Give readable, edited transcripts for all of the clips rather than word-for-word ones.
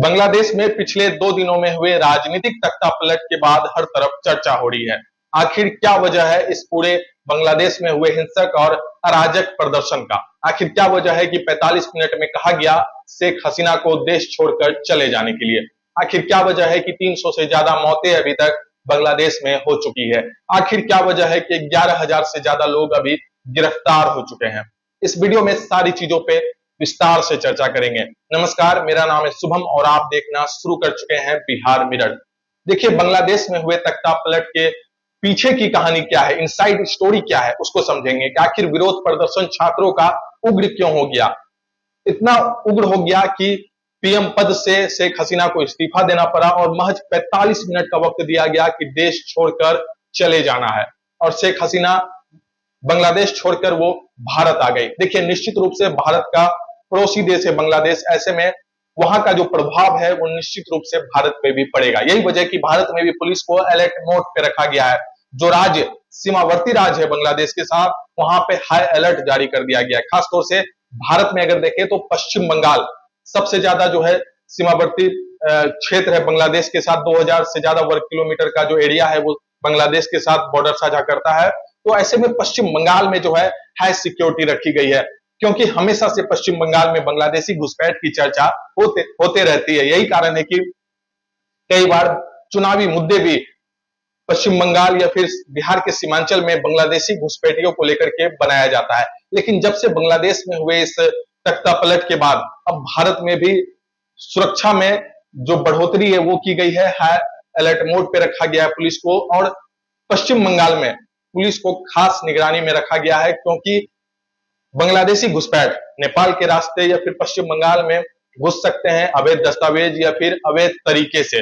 बांग्लादेश में पिछले 2 दिनों में हुए राजनीतिक तख्तापलट के बाद हर तरफ चर्चा हो रही है। आखिर क्या वजह है इस पूरे बांग्लादेश में हुए हिंसक और अराजक प्रदर्शन का? आखिर क्या वजह है कि 45 मिनट में कहा गया शेख हसीना को देश छोड़कर चले जाने के लिए? आखिर क्या वजह है कि 300 से ज्यादा मौतें अभी तक बांग्लादेश में हो चुकी है? आखिर क्या वजह है कि 11,000 से ज्यादा लोग अभी गिरफ्तार हो चुके हैं? इस वीडियो में सारी चीजों पे विस्तार से चर्चा करेंगे। नमस्कार, मेरा नाम है शुभम और आप देखना शुरू कर चुके हैं बिहार मिरर। देखिए, बांग्लादेश में हुए तख्तापलट के पीछे की कहानी क्या है, इनसाइड स्टोरी क्या है, उसको समझेंगे कि आखिर विरोध प्रदर्शन छात्रों का उग्र क्यों हो गया। इतना उग्र हो गया कि पीएम पद से शेख हसीना को इस्तीफा देना पड़ा और महज 45 मिनट का वक्त दिया गया कि देश छोड़कर चले जाना है और शेख हसीना बांग्लादेश छोड़कर वो भारत आ गई। देखिए, निश्चित रूप से भारत का पड़ोसी देश है बांग्लादेश, ऐसे में वहां का जो प्रभाव है वो निश्चित रूप से भारत पे भी पड़ेगा। यही वजह कि भारत में भी पुलिस को अलर्ट मोड पे रखा गया है। जो राज्य सीमावर्ती राज्य है बांग्लादेश के साथ, वहां पे हाई अलर्ट जारी कर दिया गया है। खासतौर से भारत में अगर देखें तो पश्चिम बंगाल सबसे ज्यादा जो है सीमावर्ती क्षेत्र है बांग्लादेश के साथ। 2000 से ज्यादा वर्ग किलोमीटर का जो एरिया है वो बांग्लादेश के साथ बॉर्डर साझा करता है। तो ऐसे में पश्चिम बंगाल में जो है हाई सिक्योरिटी रखी गई है, क्योंकि हमेशा से पश्चिम बंगाल में बांग्लादेशी घुसपैठ की चर्चा होते रहती है। यही कारण है कि कई बार चुनावी मुद्दे भी पश्चिम बंगाल या फिर बिहार के सीमांचल में बांग्लादेशी घुसपैठियों को लेकर के बनाया जाता है। लेकिन जब से बांग्लादेश में हुए इस तख्तापलट के बाद अब भारत में भी सुरक्षा में जो बढ़ोतरी है वो की गई है। हाई अलर्ट मोड पे रखा गया है पुलिस को और पश्चिम बंगाल में पुलिस को खास निगरानी में रखा गया है, क्योंकि बांग्लादेशी घुसपैठ नेपाल के रास्ते या फिर पश्चिम बंगाल में घुस सकते हैं अवैध दस्तावेज या फिर अवैध तरीके से।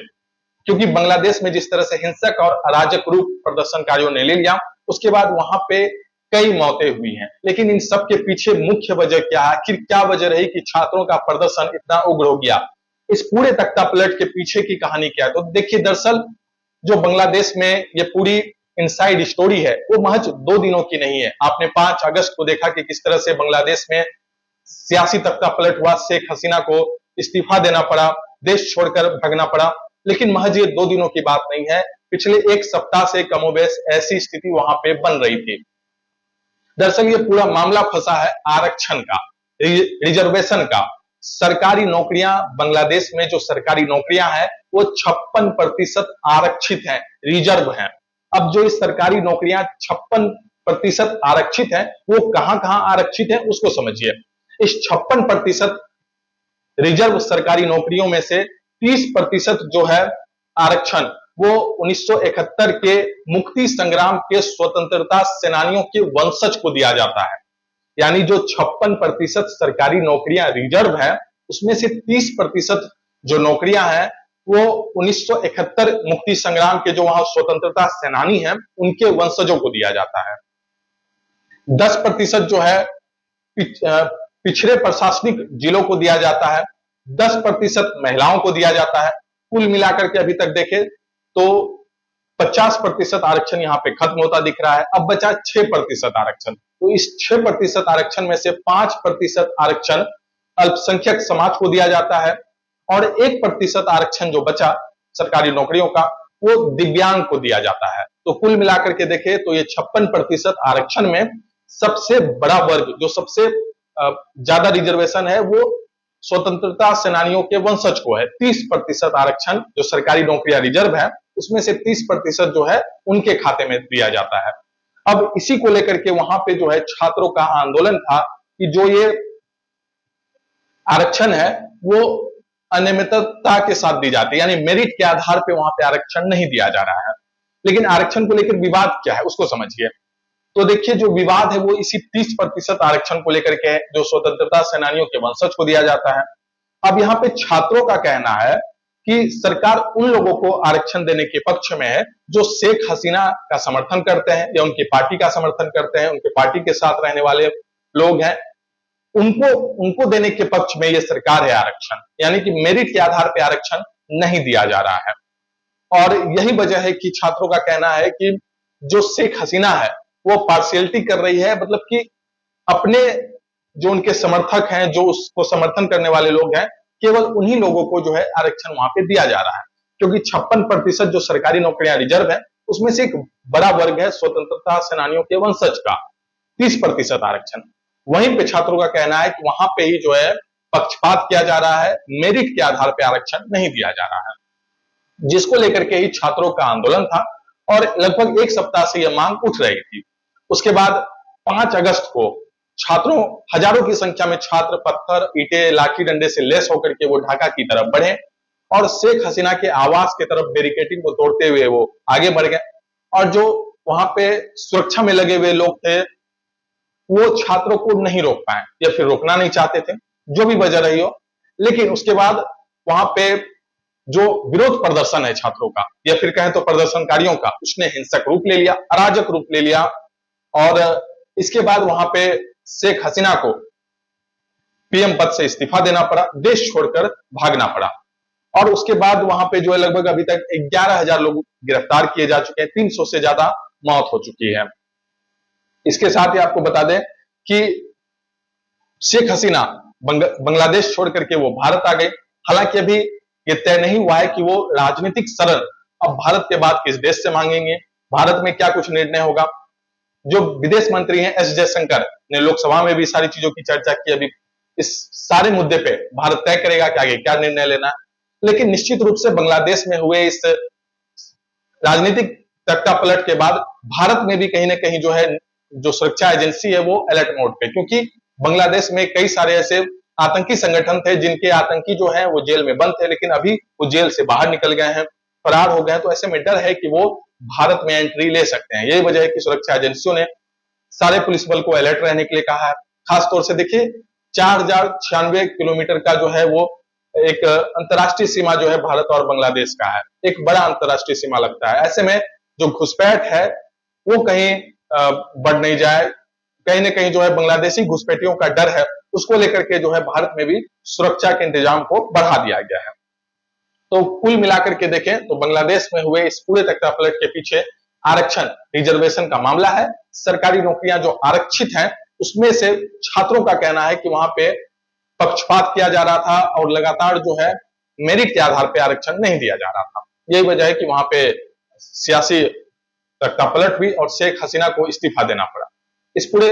क्योंकि बांग्लादेश में जिस तरह से हिंसक और अराजक रूप प्रदर्शनकारियों ने ले लिया, उसके बाद वहां पे कई मौतें हुई हैं। लेकिन इन सब के पीछे मुख्य वजह क्या है? आखिर क्या वजह रही कि छात्रों का प्रदर्शन इतना उग्र हो गया? इस पूरे तख्तापलट के पीछे की कहानी क्या है? तो देखिए, दरअसल जो बांग्लादेश में ये पूरी इनसाइड स्टोरी है वो महज 2 दिनों की नहीं है। आपने 5 अगस्त को देखा कि किस तरह से बांग्लादेश में सियासी तख्तापलट हुआ, शेख हसीना को इस्तीफा देना पड़ा, देश छोड़कर भागना पड़ा। लेकिन महज ये 2 दिनों की बात नहीं है, पिछले 1 सप्ताह से कमोबेश ऐसी स्थिति वहां पे बन रही थी। दरअसल ये पूरा मामला फंसा है आरक्षण का, रिजर्वेशन का। सरकारी नौकरियां बांग्लादेश में जो सरकारी नौकरियां हैं वो 56% आरक्षित हैं, रिजर्व हैं। अब जो इस सरकारी नौकरियां 56% आरक्षित हैं वो कहां कहां आरक्षित है उसको समझिए। इस 56% रिजर्व सरकारी नौकरियों में से 30% जो है आरक्षण वो 1971 के मुक्ति संग्राम के स्वतंत्रता सेनानियों के वंशज को दिया जाता है। यानी जो 56% सरकारी नौकरियां रिजर्व है उसमें से 30% जो नौकरियां हैं वो 1971 मुक्ति संग्राम के जो वहां स्वतंत्रता सेनानी हैं उनके वंशजों को दिया जाता है। 10% जो है पिछड़े प्रशासनिक जिलों को दिया जाता है। 10% महिलाओं को दिया जाता है। कुल मिलाकर के अभी तक देखें तो 50% आरक्षण यहाँ पे खत्म होता दिख रहा है। अब बचा 6% आरक्षण। तो इस 6% आरक्षण में से 5% आरक्षण अल्पसंख्यक समाज को दिया जाता है और 1% आरक्षण जो बचा सरकारी नौकरियों का वो दिव्यांग को दिया जाता है। तो कुल मिलाकर के देखें तो ये 56% आरक्षण में सबसे बड़ा वर्ग, जो सबसे ज्यादा रिजर्वेशन है, वो स्वतंत्रता सेनानियों के वंशज को है। 30% आरक्षण जो सरकारी नौकरियां रिजर्व है उसमें से 30% जो है उनके खाते में दिया जाता है। अब इसी को लेकर के वहां पे जो है छात्रों का आंदोलन था कि जो ये आरक्षण है वो अनियमितता के साथ दी जाती है, यानी मेरिट के आधार पे वहां पे आरक्षण नहीं दिया जा रहा है। लेकिन आरक्षण को लेकर विवाद क्या है उसको समझिए। तो देखिए, जो विवाद है वो इसी 30% आरक्षण को लेकर के है जो स्वतंत्रता सेनानियों के वंशज को दिया जाता है। अब यहाँ पे छात्रों का कहना है कि सरकार उन लोगों को आरक्षण देने के पक्ष में है जो शेख हसीना का समर्थन करते हैं या उनकी पार्टी का समर्थन करते हैं, उनके पार्टी के साथ रहने वाले लोग हैं, उनको देने के पक्ष में ये सरकार है आरक्षण। यानी कि मेरिट के आधार पर आरक्षण नहीं दिया जा रहा है। और यही वजह है कि छात्रों का कहना है कि जो शेख हसीना है वो पार्शियलिटी कर रही है, मतलब कि अपने जो उनके समर्थक हैं, जो उसको समर्थन करने वाले लोग हैं, केवल उन्हीं लोगों को जो है आरक्षण वहां पे दिया जा रहा है, क्योंकि 56% जो सरकारी नौकरियां रिजर्व है, उसमें से एक बड़ा वर्ग है स्वतंत्रता सेनानियों के वंशज का, 30% आरक्षण। वहीं पे छात्रों का कहना है कि वहां पे ही जो है पक्षपात किया जा रहा है, मेरिट के आधार पर आरक्षण नहीं दिया जा रहा है, जिसको लेकर के ही छात्रों का आंदोलन था और लगभग एक सप्ताह से यह मांग उठ रही थी। उसके बाद 5 अगस्त को छात्रों, हजारों की संख्या में छात्र पत्थर, ईंटें, लाठी डंडे से लैस होकर के वो ढाका की तरफ बढ़े और शेख हसीना के आवास की तरफ बैरिकेडिंग को तोड़ते हुए वो आगे बढ़ गए। और जो वहां पे सुरक्षा में लगे हुए लोग थे, वो छात्रों को नहीं रोक पाए या फिर रोकना नहीं चाहते थे, जो भी वजह रही हो। लेकिन उसके बाद वहां पे जो विरोध प्रदर्शन है छात्रों का या फिर कहें तो प्रदर्शनकारियों का, उसने हिंसक रूप ले लिया, अराजक रूप ले लिया और इसके बाद वहां पे शेख हसीना को पीएम पद से इस्तीफा देना पड़ा, देश छोड़कर भागना पड़ा। और उसके बाद वहां पे जो है लगभग अभी तक 11,000 लोग गिरफ्तार किए जा चुके हैं, 300 से ज्यादा मौत हो चुकी है। इसके साथ ही आपको बता दें कि शेख हसीना बांग्लादेश छोड़ करके वो भारत आ गई। हालांकि अभी ये तय नहीं हुआ है कि वो राजनीतिक शरण अब भारत के बाद किस देश से मांगेंगे, भारत में क्या कुछ निर्णय होगा। जो विदेश मंत्री हैं एस जयशंकर ने लोकसभा में भी सारी चीजों की चर्चा की। अभी इस सारे मुद्दे पे भारत तय करेगा कि आगे क्या निर्णय लेना है। लेकिन निश्चित रूप से बांग्लादेश में हुए इस राजनीतिक तख्तापलट के बाद भारत में भी कहीं ना कहीं जो है जो सुरक्षा एजेंसी है वो अलर्ट मोड पे, क्योंकि बांग्लादेश में कई सारे ऐसे आतंकी संगठन थे जिनके आतंकी जो है वो जेल में बंद थे, लेकिन अभी वो जेल से बाहर निकल गए हैं, फरार हो गए हैं। तो ऐसे में डर है कि वो भारत में एंट्री ले सकते हैं। यही वजह है कि सुरक्षा एजेंसियों ने सारे पुलिस बल को अलर्ट रहने के लिए कहा है। खासतौर से देखिए 4096 किलोमीटर का जो है वो एक अंतर्राष्ट्रीय सीमा जो है भारत और बांग्लादेश का है, एक बड़ा अंतर्राष्ट्रीय सीमा लगता है। ऐसे में जो घुसपैठ है वो कहीं बढ़ नहीं जाए, कहीं ना कहीं जो है बांग्लादेशी घुसपैठियों का डर है, उसको लेकर के जो है भारत में भी सुरक्षा के इंतजाम को बढ़ा दिया गया है। तो कुल मिलाकर के देखें तो बांग्लादेश में हुए इस पूरे तख्तापलट के पीछे आरक्षण, रिजर्वेशन का मामला है। सरकारी नौकरियां जो आरक्षित हैं उसमें से छात्रों का कहना है कि वहां पे पक्षपात किया जा रहा था और लगातार जो है मेरिट के आधार पर आरक्षण नहीं दिया जा रहा था। यही वजह है कि वहां पे सियासी तख्तापलट हुई और शेख हसीना को इस्तीफा देना पड़ा। इस पूरे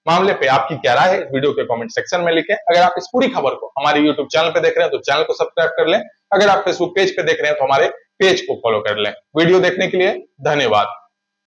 मामले पे आपकी क्या राय है वीडियो के कमेंट सेक्शन में लिखें। अगर आप इस पूरी खबर को हमारे यूट्यूब चैनल पे देख रहे हैं तो चैनल को सब्सक्राइब कर लें। अगर आप फेसबुक पेज पे देख रहे हैं तो हमारे पेज को फॉलो कर लें। वीडियो देखने के लिए धन्यवाद।